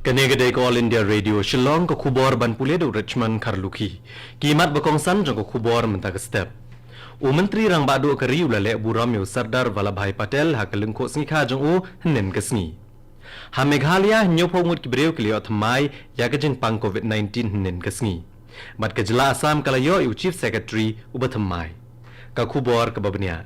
Kanegede ko All India Radio Shillong ko kubor ban pule do Richmond Karluki. Kimat bakongsan jong ko kubor mentag step. U menteri rang badu kari ulale buram yo Sardar Vallabhai Patel hakalengko sngikha jong u hnen kesngi. Ha Meghalaya nyopo ngut kibreu kliyo thamai ya kajing pang COVID-19 hnen kesngi. Mat kajela Assam kalayo u Chief Secretary ubathamai. Ka kubor ka babnia.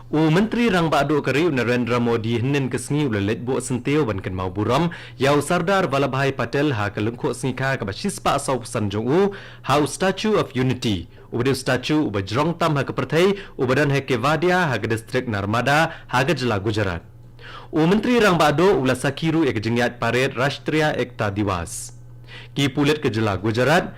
U menteri rang badu kari Narendra Modi hnen kesngi ulalet bo senteo ban kan mau buram ya Sardar Vallabhai Patel hakalengko sngikha ka basispa sau sanjong u ha Statue of Unity. Ubade statue uba Jrong Tam ha keperthai ubadan ha Kevadia ha ke distrik Narmada ha ke jela Gujarat. U menteri rang bado ula sakiru ek jengyat paret Rashtriya Ekta Diwas. Ki pulet ke jela Gujarat,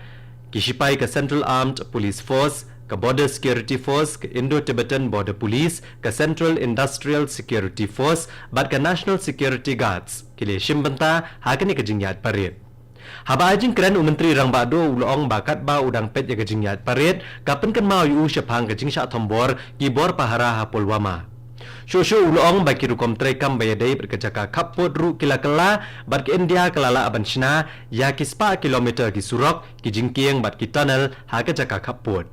ki sipai ke Central Armed Police Force, ke Border Security Force, ke Indo-Tibetan Border Police, ke Central Industrial Security Force, bat ke National Security Guards. Ki le shimbenta ha ke ni ke jengyat paret. Haba ajing keren u menteri rang bado ulong bakat ba udang pet ya kejingyat paret kapen kan mau yu syapang kejing sya thombor ki bor pahara ha Pulwama. Shosho ulong ba ki rukom trekam bayadai berkejaka kapot ru kila kela bat ke India kelala aban China ya ki spa kilometer ki surok ki jingkieng bat ki tunnel ha kejaka kapot.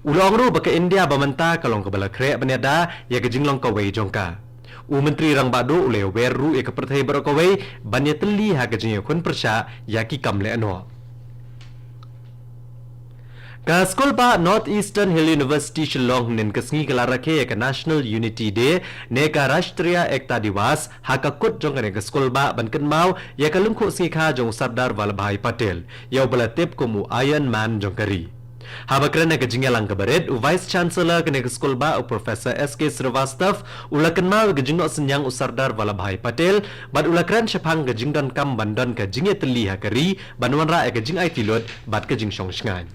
Ulong ru ba ke India bamenta kalong ke bala kre baneda ya kejing long kawai jongka. U menteri rang bado ule weru e keperthai berokawai banya teli ha kejing kun persya yaki kamle ano. Ka skol ba North Eastern Hill University Shillong nen kesngi kelarake ya ke National Unity Day ne ka Rashtriya Ekta Diwas ha ka kut jong ka skol ba ban ken mau ya ka lungkho sngikha jong Sardar Vallabhai Patel ya bala tip komu Iron Man jong kari. Habakran ke jingalang kabaret u Vice Chancellor ke School ba u Professor SK Srivastav ulakan mal ke jingno senyang u Sardar Vallabhai Patel bad ulakran syapang ke jingdon kam bandon ke jinge teli hakari banwan ra ke jing ai tilot bad ke jing song sngan.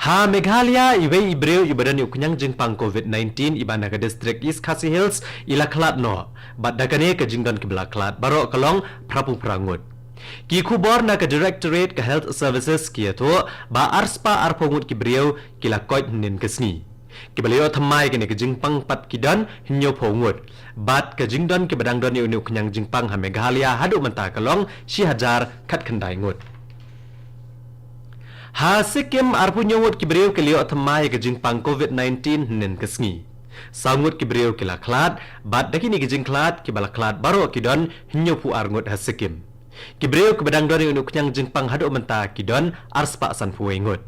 Ha Meghalaya iwe ibreu ibadan uknyang jing pang COVID-19 ibana ke distrik East Khasi Hills ila klat no bad dakane ke jingdon ke belaklat barok kelong prapu prangut. Ki kubor na ke Directorate ke Health Services ki ato ba arspa arpongut ki briau ki lakot nin kesni. Ki beliau thamai ke ne ke jingpang pat kidan hinyo pongut. Bat ke jingdon ki badang don yu kenyang jingpang ha Meghalaya hadu menta kalong si hajar kat kendai ngut. Ha Sikkim arpunyongut ki briau ki liok thamai ke jingpang COVID-19 nin kesni. Sangut ki briau ki laklat bat daki ni ke jingklat ki balaklat baro kidon hinyo pu arngut ha Sikkim. Kibreu ke badang doni untuk kenyang jengpang haduk menta kidon arspa san puengut.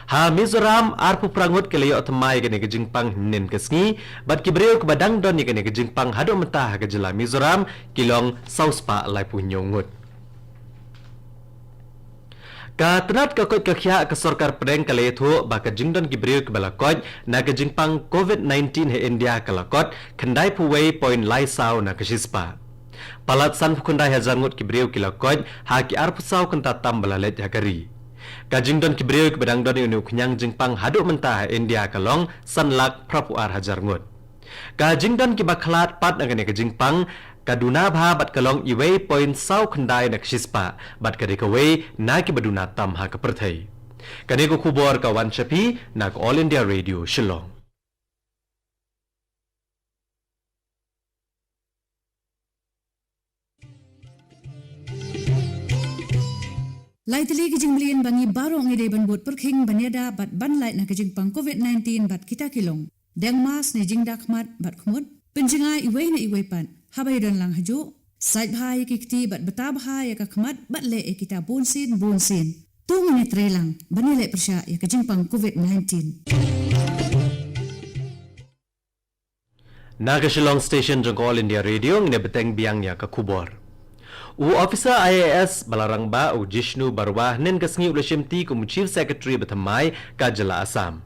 Ha Mizoram arpu prangut ke leyok temai kene ke jengpang nin kesngi bat kibreu ke badang doni kene ke jengpang haduk menta ke jela Mizoram kilong sauspa lai punyongut. Ka tenat ke kot kekhia ke sorkar pedeng ke leyethu ba ke jingdon kibreu ke balakot na ke jengpang COVID-19 he India ke lakot kendai puwei point lai sau na ke shispa. Palat san pukundai hazangut kibreu kilakot ha ki arpusau kenta tam balalet hakari. Kajingdon kibreu ke badang doni unu kenyang jingpang haduk mentah India kalong san lak prapuar hajarngut. Kajingdon ki baklat pat ngane ke jingpang kaduna bha bat kalong iwei point sau kendai nak shispa bat kadikawei na ki baduna tam ha keperthai. Kane ko kubor kawan Shapi nak All India Radio Shillong. Lai teli kijing melian bangi baru ngide ban bot perking baneda bat ban lai na kijing pang COVID-19 bat kita kilong. Deng mas ni jing dakmat bat kumut. Penjinga iwe na iwe pan. Habay don lang hajo. Sait bahaya kikti bat beta bahaya kakmat bat le e kita bonsin. Tungu ni trelang banilai persya ya kijing pang COVID-19. Naga Shillong Station jong All India Radio ngine beteng biangnya ke kubor. U officer IAS balarang ba u Jishnu Barwah nen kesngi ula shimti ku Chief Secretary bethamai ka jela Assam.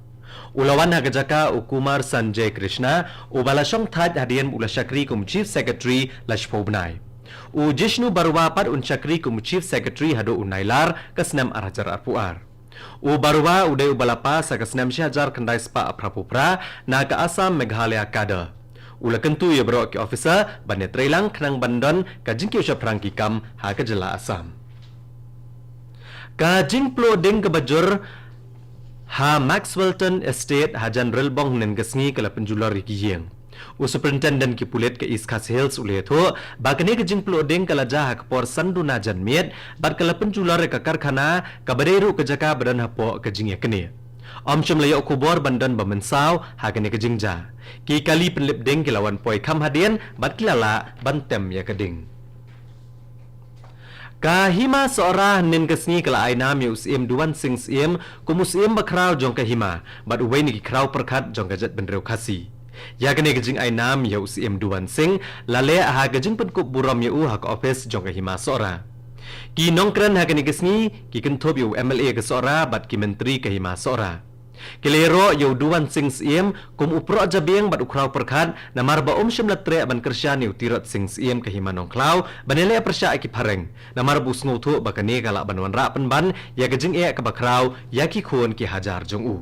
Ulawan ha gajaka u Kumar Sanjay Krishna u balashong thad hadian ula shakri ku Chief Secretary Lashpobnai. U Jishnu Barwah pat un shakri ku Chief Secretary hado unailar kasnam arhajar arpuar. U Barwah udai u balapa sa kasnam syajar kendai spa aprapupra na ka Assam Meghalaya kada. Ula kentu ya bro ki officer bannya trailang kenang bandon ka jingki usap rangki kam ha ke jela Assam. Ka jingplo ding ke bajur ha Maxwellton Estate ha General Bong nen kesngi kala penjular ki yeng. Superintendent ki pulet ke East Coast Hills ule tho bakane ke jing ploding kala jah ke por sanduna janmiet bat kala penjular ke karkhana ka baderu ke jaka badan hapo ke jing yakne om chum layo kubor bandan bamensau hakane ke jingja ki kali penlip ding ki lawan poi kham hadien bat kilala bantem ya keding Kahima seorang nin kesni kala aina mi usim duan sing sim kumusim bakrau jong kahima bat uwei ni krau perkat jong gajat benreu kasi ya kene gejing aina mi usim duan sing lale aha gejing penkup buram ya ha ka office jong kahima seorang ki nongkran ha kene kesni ki kenthop yu MLA ke seorang bat ki menteri kahima seorang Kilero yu duan sing sim kum upro jabing bat ukrau perkat namar ba shim latre ban kersyani utirot sing sim kahima nongklau banele persya ki pareng namar bu snuthu bakane kala banwan ra penban ya gejing e ka bakrau ya ki khon ki hajar jong u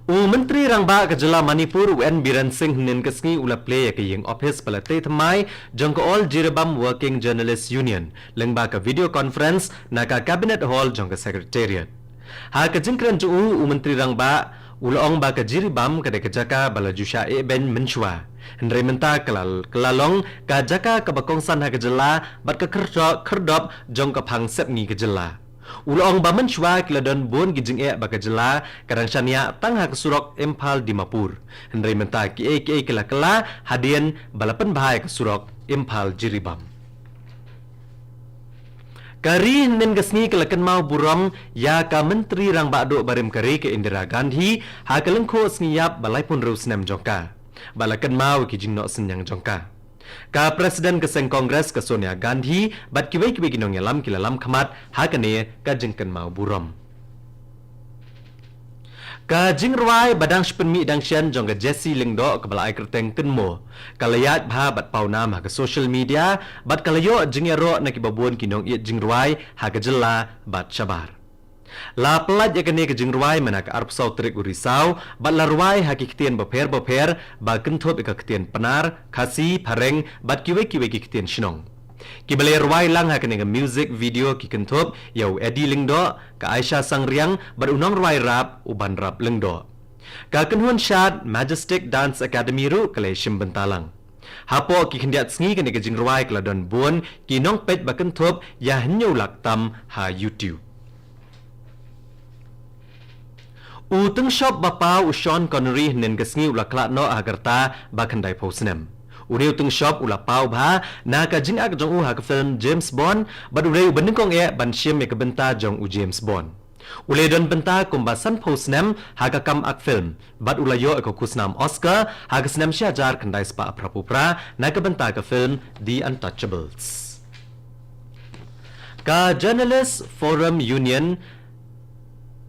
Menteri Rangba ke Jela Manipur UN Biren Singh nin kesngi ula play ke yeng office palate thamai jong ko all Jiribam Working Journalists Union lengba ke video conference na ka cabinet hall jong ke secretariat ha ke jingkran ju Menteri Rangba ulong ba ke Jiribam ke de jaka bala jusha e ben menchua Henry menta kelalong ka jaka ke bakongsan ha ke Jela bat ke kerdop jong ke phang sep ngi ke Jela Ulong baman shwa kiladon bon gijing e bakajela kadang shania tangha kesurok Impal Dimapur Henry menta ki kala hadien balapan bahai kesurok Impal Jiribam Kari nin gasni kalakan mau buram ya ka menteri rang bakdo barim kari ke Indira Gandhi ha kalengko sniyap balai pun rusnem jongka balakan mau ki jingno senyang jongka Ka Presiden keseng Kongres ke Sonia Gandhi bat kiwei kinong yalam kilalam khamat hakane ka jingkan mau buram Ka jingrwai badang shpenmi dang shen jong ka Jesse Lingdo ke balai kerteng kenmo kalayat bha bat paunam ha ke social media bat kalayo jingero na kibabon kinong i jingrwai ha ke jela bat shabar La pelat ya kene ke jingruai mana ke arp sau trik urisau bat la ruai hakiktian baper ba kenthop ka ktien penar khasi phareng bat kiwe ki ktien shnong ki bale ruai lang hakene ke music video ki kenthop yau Eddie Lingdo ka Aisha Sangriang bat unong ruai rap uban rap Lingdo ka kenhuan shat Majestic Dance Academy ru kale shim bentalang Hapo ki khendiat sngi kene ke jingruai kladon bon ki nong pet ba kenthop ya hnyu lak tam ha YouTube Uteng shop bapau Sean Connery nen kesngi ula klat no agarta bakandai posnem. Ure uteng shop ula pau bha na ka jing ak jong u ha ka film James Bond bad ure bening kong e ban shim me ka benta jong u James Bond. Ule don benta kumbasan posnem ha ka kam ak film bad ula yo ka kusnam Oscar ha ka snem syajar kandai spa prapupra na ka benta ka film The Untouchables. Ka Journalist Forum Union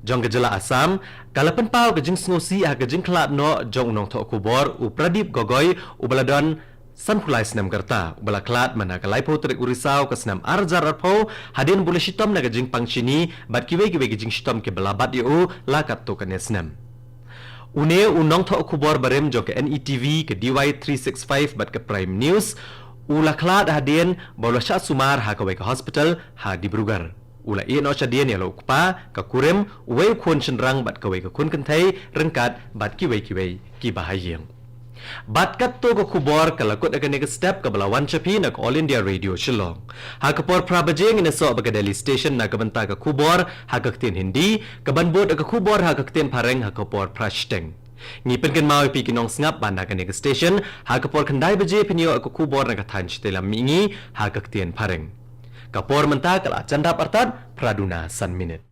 Jong kejela Assam, kalapan pau kejing sngosi ah kejing klat no jong nong thok kubor u Pradip Gogoi u baladon san khulai snam garta u bala klat mana kalai po trek urisau ka snam arjar arpo hadin bule shitom na kejing pangchini bat kiwe kejing shitom ke balabat yu lakat to kane snam Une u nong thok kubor barem jong ke NETV ke DY365 bat ke Prime News u la klat hadin bola sha sumar ha ka ke hospital ha Dibrugarh Ula iya no chadian ya lo kupa ka kurem uwe kun chenrang bat kawe ka kun kentai rengkat bat kiwe ki bahayeng. Bat kat to ka kubor kalakot akan nega step ka balawan chapi na All India Radio Shillong. Ha ka por prabajeng ina so baga Delhi Station na ka banta ka kubor ha ka ktin Hindi ka banbot ka kubor ha ka ktin pareng ha ka por prashteng. Ngipen kan mau pi kinong ngap banda ka nega station ha ka por kandai baje pinyo ka kubor na ka thanch telam mingi ha ka ktin pareng. Kapor mentak ala candap artat Praduna San Minute.